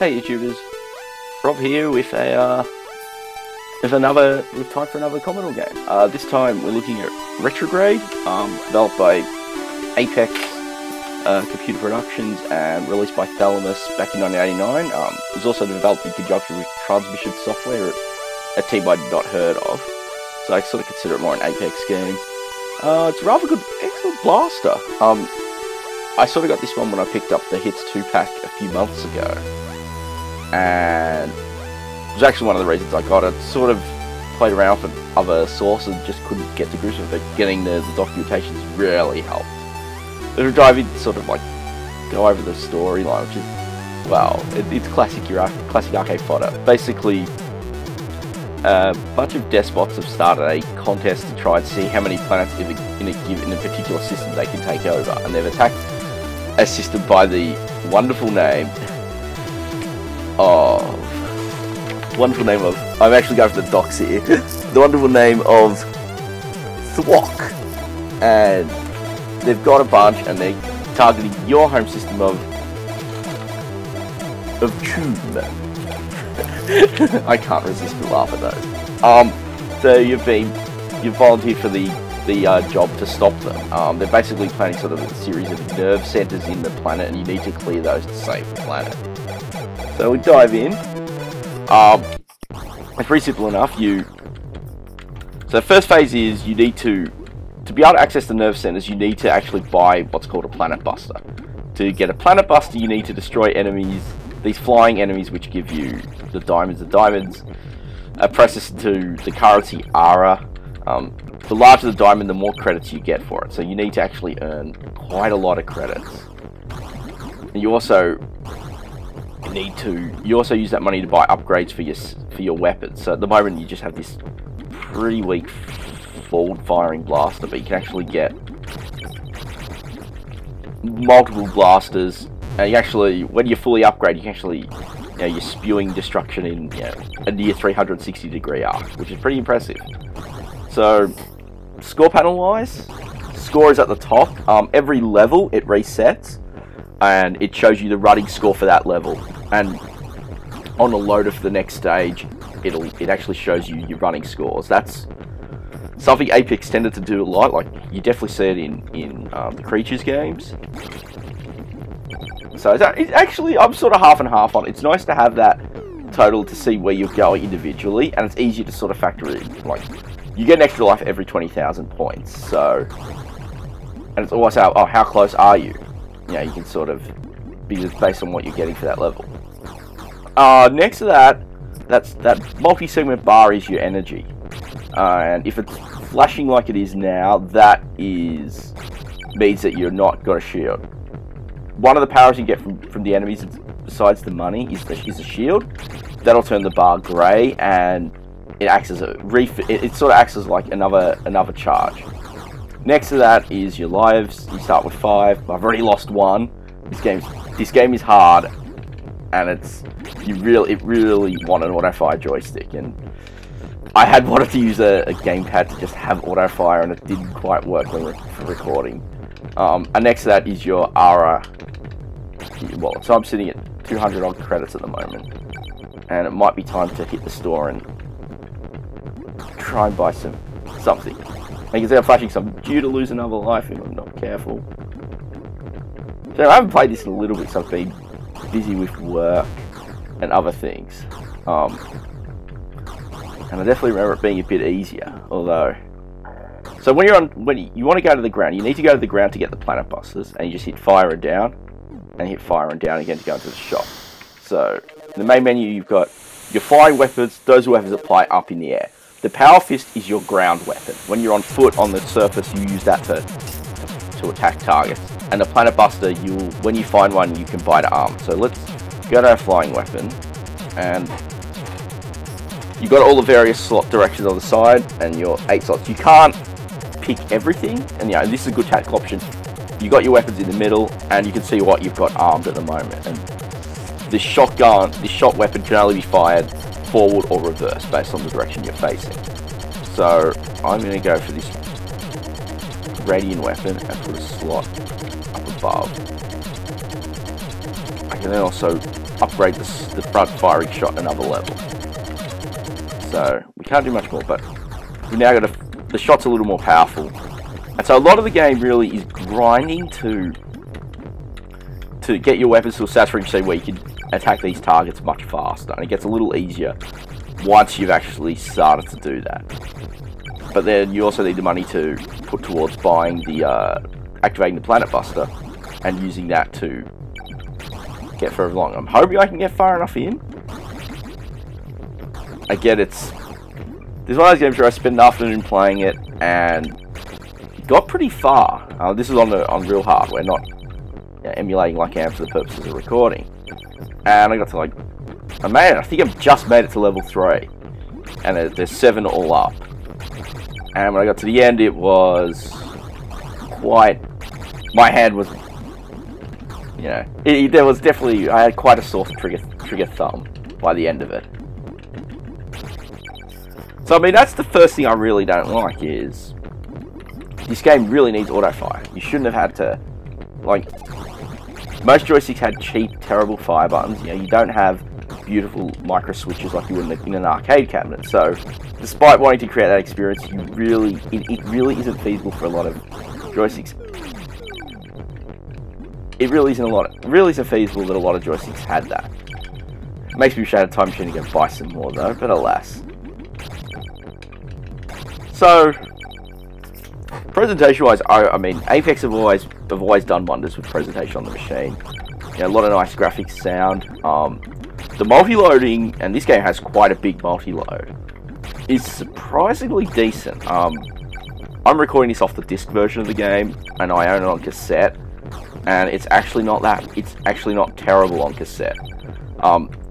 Hey YouTubers, Rob here with time for another Commodore game. This time we're looking at Retrograde, developed by Apex Computer Productions and released by Thalamus back in 1989. It was also developed in conjunction with Transmission Software, a team I'd not heard of, so I sort of consider it more an Apex game. It's a rather good, excellent blaster. I sort of got this one when I picked up the Hits 2-pack a few months ago, and it was actually one of the reasons I got it. Sort of played around with other sources, just couldn't get to grips with it. Getting the documentation really helped. It'll dive in, sort of like go over the storyline, which is, well, it's classic arcade fodder. Basically, a bunch of despots have started a contest to try and see how many planets in a particular system they can take over, and they've attacked a system by the wonderful name of I'm actually going for the docs here. The wonderful name of Thwok, and they've got a bunch, and they're targeting your home system of Choom. I can't resist to laugh at those. So you've volunteered for the job to stop them. They're basically planning sort of a series of nerve centers in the planet, and you need to clear those to save the planet. So we dive in. It's pretty simple enough. So the first phase is you need to be able to access the nerve centers, you need to actually buy what's called a planet buster. To get a planet buster, you need to destroy enemies, these flying enemies, which give you the diamonds. The diamonds are processed into the currency ARA. The larger the diamond, the more credits you get for it. So you need to actually earn quite a lot of credits. And you also use that money to buy upgrades for your weapons. So at the moment you just have this pretty weak forward firing blaster, but you can actually get multiple blasters. And you actually, when you fully upgrade, you can actually, you're spewing destruction in a near 360 degree arc, which is pretty impressive. So score panel wise, score is at the top. Every level it resets, and it shows you the running score for that level. And on the loader for the next stage, it actually shows you your running scores. That's something Apex tended to do a lot. Like, you definitely see it in the Creatures games. So it's actually, I'm sort of half and half on it. It's nice to have that total to see where you're going individually, and it's easier to sort of factor in. Like, you get an extra life every 20,000 points. So, and it's always how close are you? You can sort of be based on what you're getting for that level. Next to that multi-segment bar is your energy, and if it's flashing like it is now, that means that you're not got a shield. One of the powers you get from the enemies, besides the money, is the shield. That'll turn the bar grey, and it acts as it sort of acts as like another charge. Next to that is your lives. You start with 5. I've already lost 1. This game is hard, and it really want an auto-fire joystick, and I had wanted to use a gamepad to just have auto-fire, and it didn't quite work for recording. And next to that is your ARA. Well, so I'm sitting at 200 odd credits at the moment, and it might be time to hit the store and try and buy something. You can see I'm flashing some due to lose another life if I'm not careful. So I haven't played this in a little bit, so I've been busy with work and other things. And I definitely remember it being a bit easier, although. So when you want to go to the ground, you need to go to the ground to get the planet busters, and you just hit fire and down, and hit fire and down again to go into the shop. So in the main menu, you've got your flying weapons. Those weapons that fly up in the air. The power fist is your ground weapon. When you're on foot on the surface, you use that to attack targets. And the planet buster, when you find one, you can buy the arm. So let's go to our flying weapon, and you've got all the various slot directions on the side, and your 8 slots. You can't pick everything, and this is a good tactical option. You got your weapons in the middle, and you can see what you've got armed at the moment. And this shot weapon can only be fired forward or reverse based on the direction you're facing. So I'm going to go for this radiant weapon and put a slot up above. I can then also upgrade the front firing shot another level. So we can't do much more, but we now got the shot's a little more powerful. And so a lot of the game really is grinding to get your weapons to a saturating state where you can attack these targets much faster, and it gets a little easier once you've actually started to do that. But then you also need the money to put towards buying the activating the Planet Buster and using that to get further along. I'm hoping I can get far enough in. Again, this is one of those games where I spent an afternoon playing it and got pretty far. This is on real hardware, not emulating like I am for the purposes of recording. And I got to I think I've just made it to level 3, and there's 7 all up. And when I got to the end, it was quite. My hand was, there was definitely. I had quite a sore trigger thumb by the end of it. So I mean, that's the first thing I really don't like is this game really needs autofire. You shouldn't have had to most joysticks had cheap, terrible fire buttons. You don't have beautiful micro switches like you would in an arcade cabinet. So, despite wanting to create that experience, it really isn't feasible for a lot of joysticks. It really isn't feasible that a lot of joysticks had that. It makes me wish I had a time machine to go buy some more though, but alas. So, presentation-wise, I mean, Apex have always done wonders with presentation on the machine. A lot of nice graphics, sound. The multi-loading, and this game has quite a big multi-load, is surprisingly decent. I'm recording this off the disc version of the game, and I own it on cassette, and it's actually not terrible on cassette.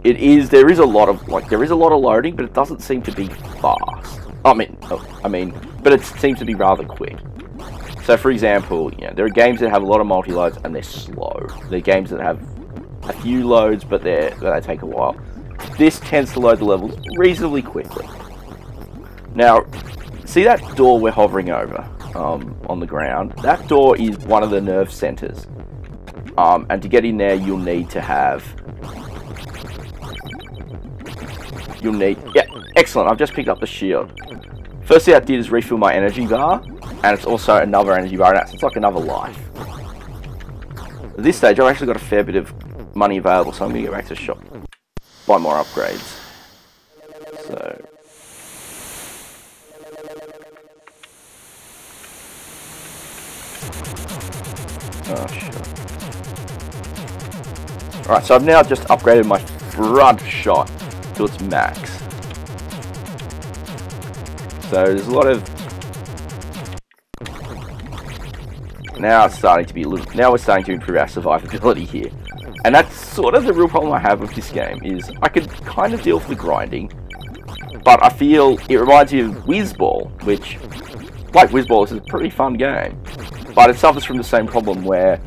There is a lot of loading, but it doesn't seem to be fast. I mean, but it seems to be rather quick. So, for example, there are games that have a lot of multi-loads and they're slow. There are games that have a few loads, but they take a while. This tends to load the levels reasonably quickly. Now, see that door we're hovering over on the ground? That door is one of the nerve centers. And to get in there, you'll need to have... Yeah, excellent. I've just picked up the shield. First thing I did is refill my energy bar, and it's also another energy bar, and it's like another life. At this stage, I've actually got a fair bit of money available, so I'm going to get back to the shop, buy more upgrades. So... oh, shit. Alright, so I've now just upgraded my front shot to its max. So there's a lot of... now we're starting to improve our survivability here. And that's sort of the real problem I have with this game, is I could kind of deal with the grinding, but I feel it reminds me of Whizball, which, like Whizball, is a pretty fun game, but it suffers from the same problem where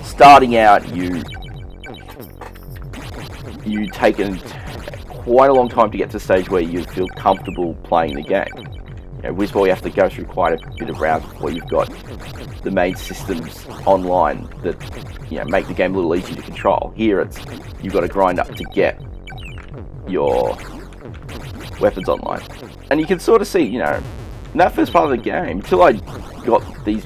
starting out you take quite a long time to get to the stage where you feel comfortable playing the game. Whizball, you have to go through quite a bit of rounds before you've got the main systems online that make the game a little easier to control. Here, you've got to grind up to get your weapons online, and you can sort of see, in that first part of the game, until I got these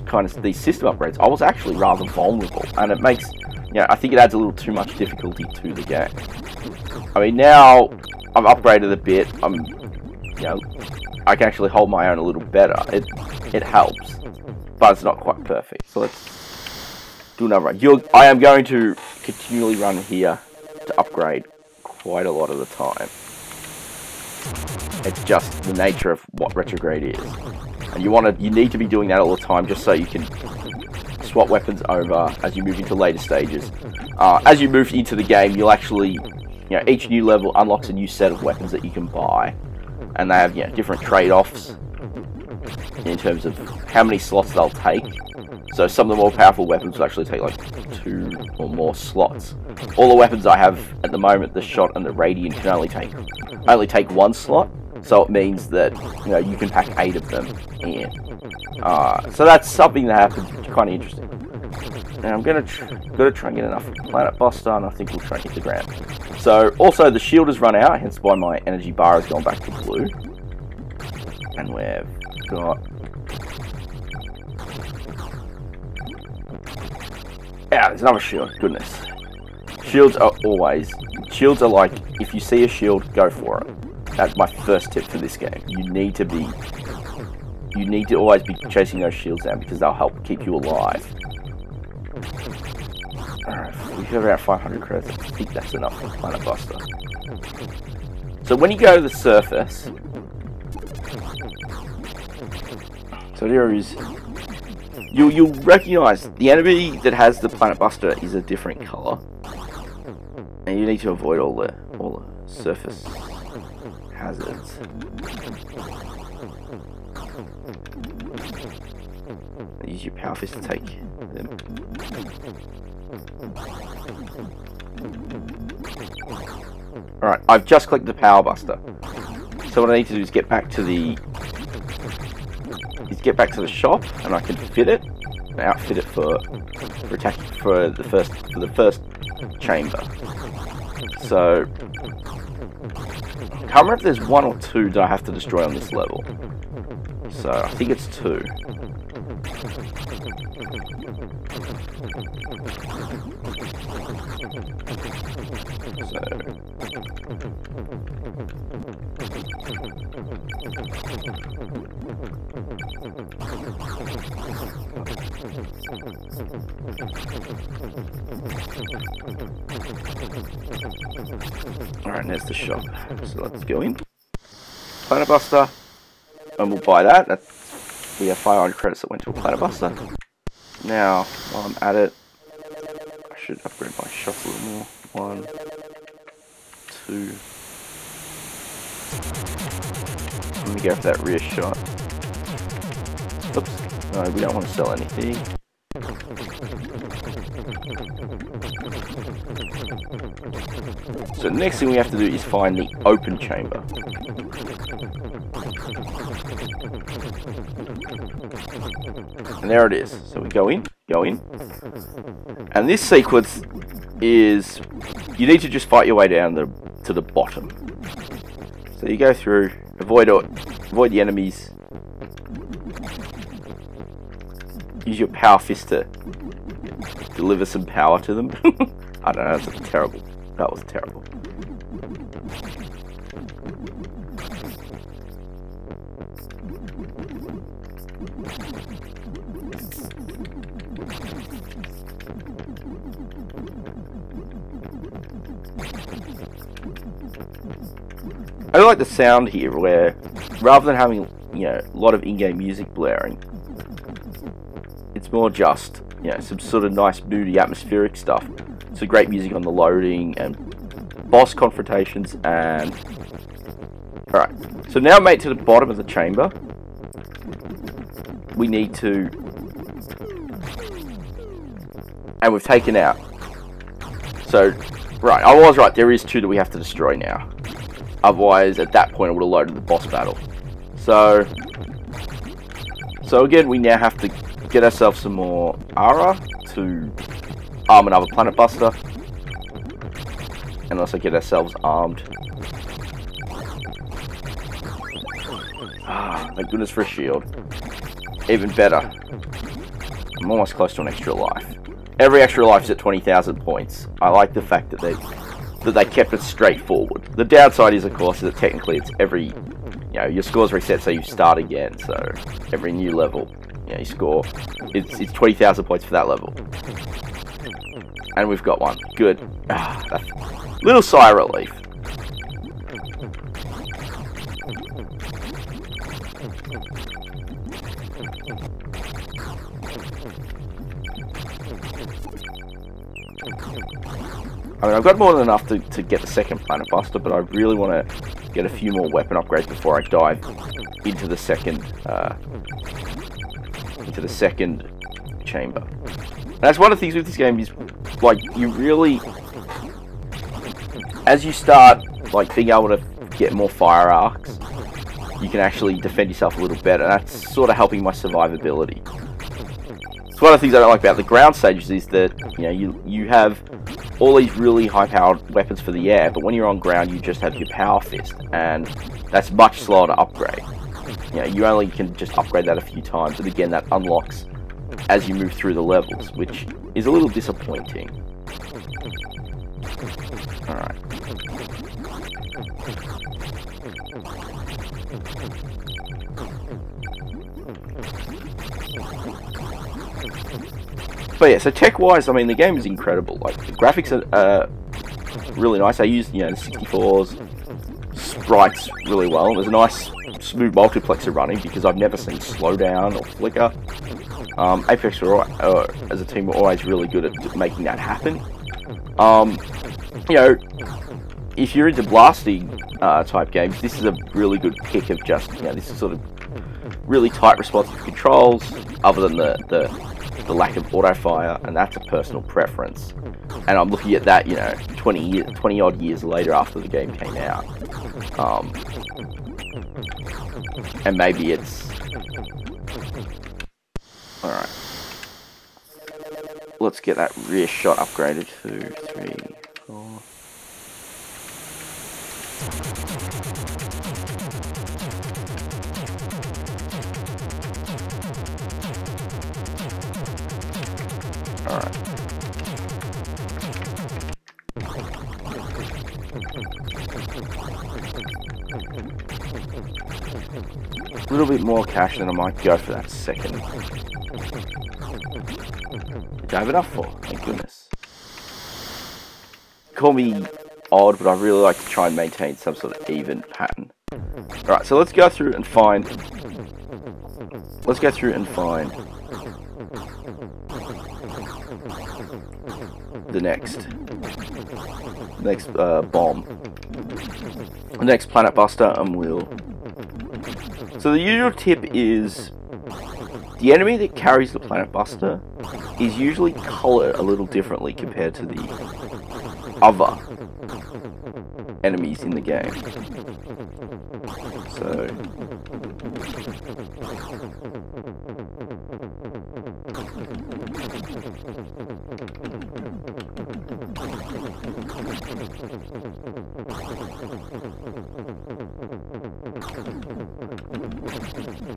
system upgrades, I was actually rather vulnerable, and it makes, I think it adds a little too much difficulty to the game. I mean, now I've upgraded a bit. I can actually hold my own a little better. It helps, but it's not quite perfect. So let's do another run. I am going to continually run here to upgrade quite a lot of the time. It's just the nature of what Retrograde is, and you need to be doing that all the time just so you can swap weapons over as you move into later stages. As you move into the game, you'll actually, each new level unlocks a new set of weapons that you can buy. And they have different trade-offs in terms of how many slots they'll take. So some of the more powerful weapons will actually take like 2 or more slots. All the weapons I have at the moment, the shot and the radiant, can only take 1 slot. So it means that you can pack 8 of them in. So that's something that happens, which is kind of interesting. Now I'm gonna try and get enough Planet Buster, and I think we'll try and hit the ground. So also the shield has run out, hence why my energy bar has gone back to blue. And we've got... Yeah, there's another shield. Goodness. Shields are always... Shields are like, if you see a shield, go for it. That's my first tip for this game. You need to always be chasing those shields down because they'll help keep you alive. Alright, we've got about 500 credits. I think that's enough for Planet Buster. So when you go to the surface... So there is... You'll recognise the enemy that has the Planet Buster is a different colour. And you need to avoid all the surface hazards. Use your power fist to take them. Alright, I've just clicked the power buster. So what I need to do is get back to the shop, and I can fit it and outfit it for attacking for the first chamber. So I can't remember if there's 1 or 2 that I have to destroy on this level. So I think it's 2. Alright, there's the shop. So let's go in. Planet Buster. And we'll buy that. We have 500 credits that went to a Planet Buster. Now, while I'm at it, I should upgrade my shop a little more. 1, 2. Let me go for that rear shot. Oops. No, we don't want to sell anything. So the next thing we have to do is find the open chamber. And there it is. So we go in. And this sequence is, you need to just fight your way down to the bottom. So you go through, avoid the enemies. Use your power fist to deliver some power to them. I don't know, that's terrible. That was terrible. I like the sound here, where rather than having, a lot of in-game music blaring, it's more just, some sort of nice, moody, atmospheric stuff. So great music on the loading and boss confrontations and... Alright, so now made to the bottom of the chamber. We need to... And we've taken out. So, right, I was right, there is 2 that we have to destroy now. Otherwise, at that point, it would have loaded the boss battle. So again, we now have to get ourselves some more Aura to arm another Planet Buster. And also get ourselves armed. Ah, thank goodness for a shield. Even better. I'm almost close to an extra life. Every extra life is at 20,000 points. I like the fact that they kept it straightforward. The downside is, of course, that technically it's every, your scores reset, so you start again. So every new level, you score. It's 20,000 points for that level. And we've got one. Good. Little sigh of relief. I mean, I've got more than enough to get the second Planet Buster, but I really want to get a few more weapon upgrades before I dive into the second chamber. And that's one of the things with this game is, like, you really, as you start, like, being able to get more fire arcs, you can actually defend yourself a little better. That's sort of helping my survivability. So one of the things I don't like about the ground stages is that, you know, you have all these really high-powered weapons for the air, but when you're on ground, you just have your power fist, and that's much slower to upgrade. You know, you only can just upgrade that a few times, and again, that unlocks as you move through the levels, which is a little disappointing. Alright. But yeah, so tech-wise, I mean, the game is incredible. Like, the graphics are really nice. I used, you know, the 64's sprites really well. There's a nice, smooth multiplexer running because I've never seen slowdown or flicker. Apex, as a team, are always really good at making that happen. You know, if you're into blasting type games, this is a really good pick of just, you know, this is sort of really tight responsive controls, other than the lack of auto fire, and that's a personal preference. And I'm looking at that, you know, 20 odd years later after the game came out. And maybe it's alright. Let's get that rear shot upgraded. 2, 3, 4. Alright. A little bit more cash, than I might go for that second. Which I have enough for, thank goodness. Call me odd, but I really like to try and maintain some sort of even pattern. Alright, so let's go through and find... the next bomb. The next planet buster, and we'll... So the usual tip is... the enemy that carries the planet buster is usually coloured a little differently compared to the other enemies in the game. So...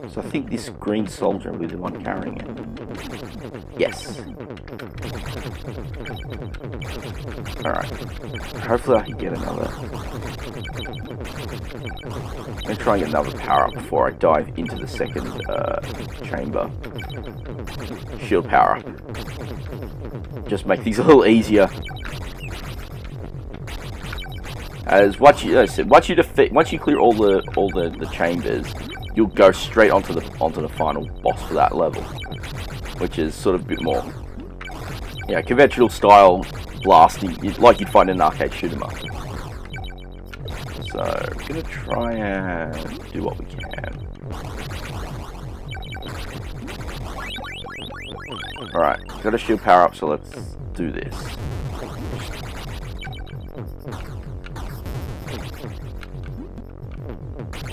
So I think this green soldier will be the one carrying it. Yes. Alright. Hopefully I can get another... I'm going to try and get another power up before I dive into the second chamber. Shield power up. Just make things a little easier. As once you clear all the chambers, you'll go straight onto the final boss for that level, which is sort of a bit more, yeah, conventional style blasting, like you'd find in an arcade shoot 'em up. So we're gonna try and do what we can. Alright, got a shield power up, so let's do this.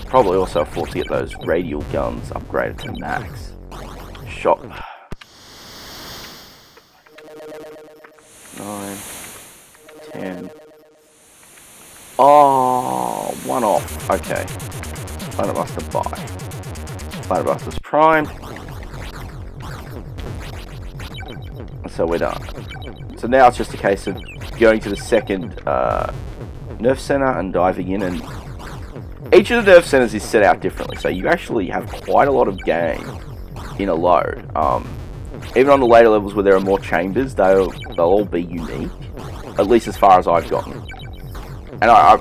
Probably also afford to get those radial guns upgraded to max. Shot. 9, 10. Oh, one off. Okay. Planet Buster buy. Planet Buster's primed. So we're done. So now it's just a case of going to the second nerf center and diving in, and each of the nerf centers is set out differently, so you actually have quite a lot of game in a load. Even on the later levels where there are more chambers, they'll all be unique, at least as far as I've gotten. And I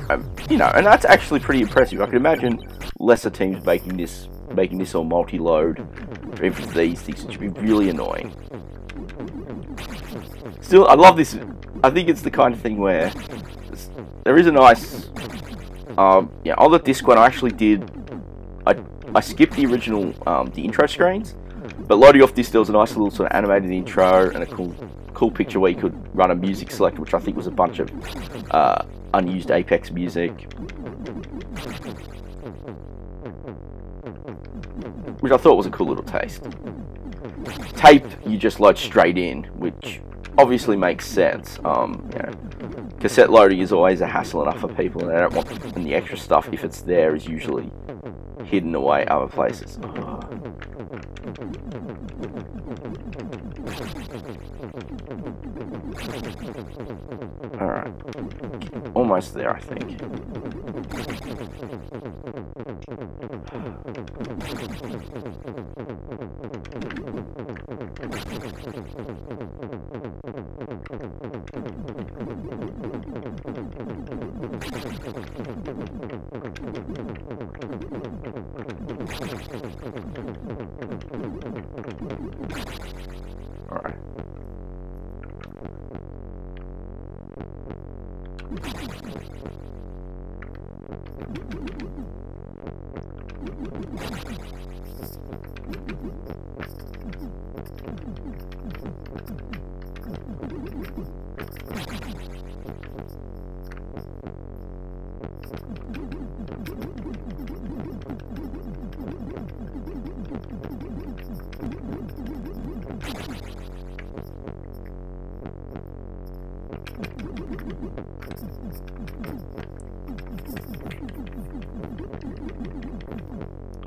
you know, and that's actually pretty impressive. I can imagine lesser teams making this all multi-load, or even for these things, which would be really annoying. Still, I love this. I think it's the kind of thing where there is a nice... yeah, on the disc one I actually did... I skipped the original, the intro screens, but loading off disc there was a nice little sort of animated intro and a cool picture where you could run a music selector, which I think was a bunch of unused Apex music. Which I thought was a cool little taste. tape you just load straight in, which obviously makes sense. You know, cassette loading is always a hassle enough for people, and they don't want, and the extra stuff, if it's there, is usually hidden away other places. Alright. Almost there, I think. Alright.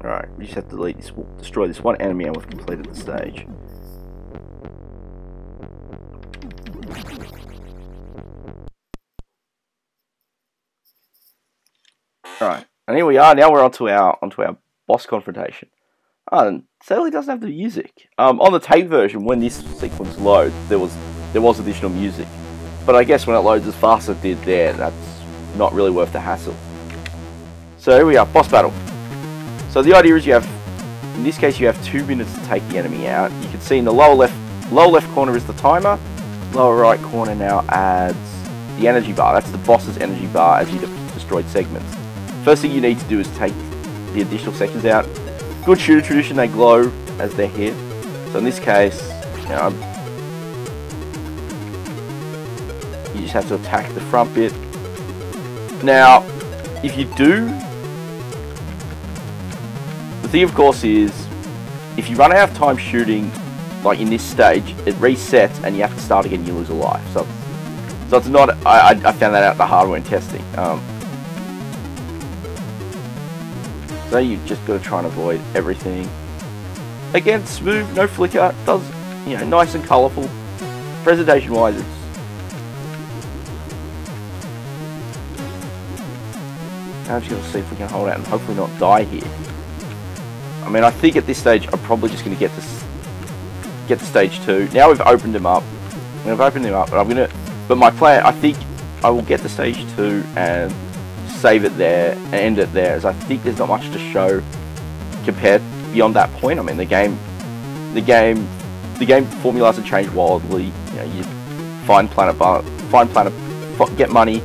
Alright, we just have to destroy this one enemy and we've completed the stage. Alright, and here we are. Now we're onto our boss confrontation. And sadly doesn't have the music. On the tape version, when this sequence loads, there was additional music. But I guess when it loads as fast as it did there, that's not really worth the hassle. So here we are, boss battle. So the idea is in this case you have 2 minutes to take the enemy out. You can see in the lower left corner is the timer. Lower right corner now adds the energy bar. That's the boss's energy bar as you destroyed segments. First thing you need to do is take the additional sections out. Good shooter tradition, they glow as they're hit. So in this case, you know, you just have to attack the front bit. Now, if you do, the thing of course is, if you run out of time shooting, like in this stage, it resets and you have to start again and you lose a life. So it's not, I found that out the hard way in testing. So you just got to try and avoid everything. Again, smooth, no flicker, does, you know, nice and colourful. Presentation wise, it's I'm just going to see if we can hold out and hopefully not die here. I mean, I think at this stage I'm probably just going to get to stage 2. Now we've opened him up. But my plan, I think I will get to stage 2 and save it there and end it there, as I think there's not much to show compared beyond that point. I mean, the game formula hasn't changed wildly. You know, you get money,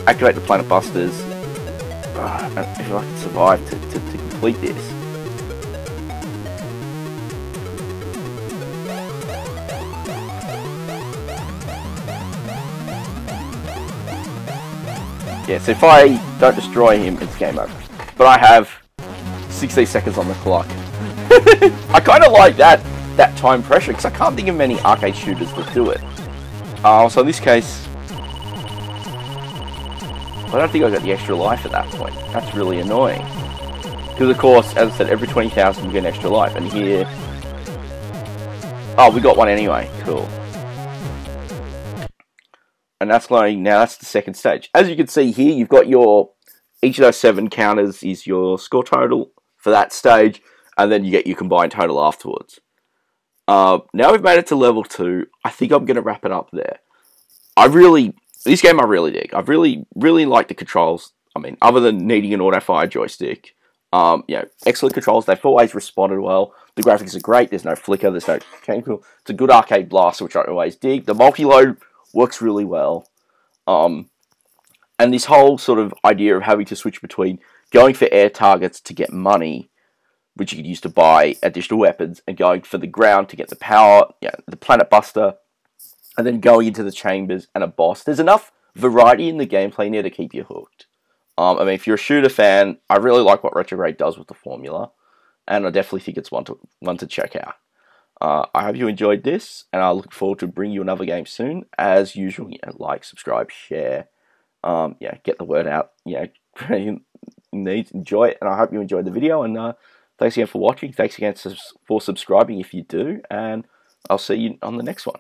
activate the planet busters. And if I can survive to complete this. Yeah, so if I don't destroy him, it's game over. But I have 60 seconds on the clock. I kind of like that time pressure, because I can't think of many arcade shooters that do it. So in this case, I don't think I got the extra life at that point. That's really annoying. Because of course, as I said, every 20,000 you get an extra life, and here... Oh, we got one anyway. Cool. And that's loading. Now that's the second stage. As you can see here, you've got each of those 7 counters is your score total for that stage, and then you get your combined total afterwards. Now we've made it to level 2. I think I'm going to wrap it up there. This game I really dig. I really like the controls. I mean, other than needing an auto-fire joystick, you know, excellent controls. They've always responded well. The graphics are great. There's no flicker. There's no chemical. It's a good arcade blaster, which I always dig. The multi-load works really well. And this whole sort of idea of having to switch between going for air targets to get money, which you could use to buy additional weapons, and going for the ground to get the power, the planet buster, and then going into the chambers and a boss. There's enough variety in the gameplay here to keep you hooked. I mean, if you're a shooter fan, I really like what Retrograde does with the formula, and I definitely think it's one to check out. I hope you enjoyed this, and I look forward to bringing you another game soon. As usual, like, subscribe, share, get the word out. Enjoy it, and I hope you enjoyed the video. And thanks again for watching. Thanks again for subscribing if you do, and I'll see you on the next one.